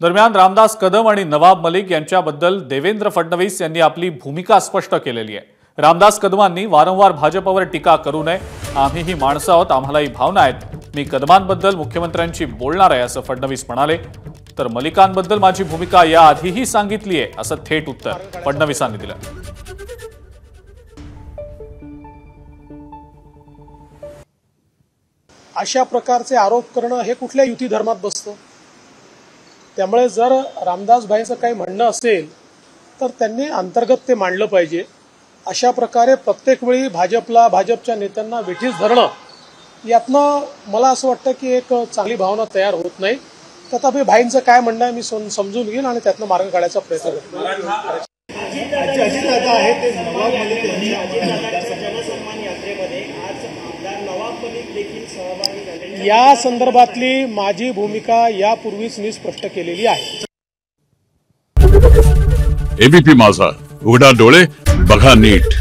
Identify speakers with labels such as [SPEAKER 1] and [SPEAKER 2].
[SPEAKER 1] दरम्यान रामदास कदम आणि नवाब मलिक यांच्याबद्दल देवेंद्र फडणवीस यांनी आपली भूमिका स्पष्ट केलेली आहे। रामदास कदमांनी वारंवार भाजपवर टीका करू नये, आम्ही ही माणसं आहोत, आम्हालाही भावना आहेत, मी कदमांबद्दल मुख्यमंत्र्यांशी बोलणार आहे असं फडणवीस म्हणाले। तर मलिकांबद्दल माझी भूमिका याआधीही सांगितली आहे असं थेट उत्तर फडणवीसांनी दिलं।
[SPEAKER 2] अशा प्रकारचे आरोप करणं हे कुठल्या युती धर्मात बसतं। त्यामुळे जर रामदास भाईंचं काही म्हणणं असेल तर त्यांनी अंतर्गत ते मांडलं पाहिजे। अशा प्रकारे प्रत्येक वेळी भाजपच्या नेत्यांना वेठीस धरणं यातनं मला असं वाटतं की एक चांगली भावना तयार होत नाही। तथापि भाईंचं काय म्हणणं आहे मी समजून घेईन आणि त्यातनं मार्ग काढायचा प्रयत्न करतो। या संदर्भातली माझी भूमिका यापूर्वीच मी स्पष्ट केलेली आहे।
[SPEAKER 3] एबीपी माझा, उघडा डोळे बघा नीट।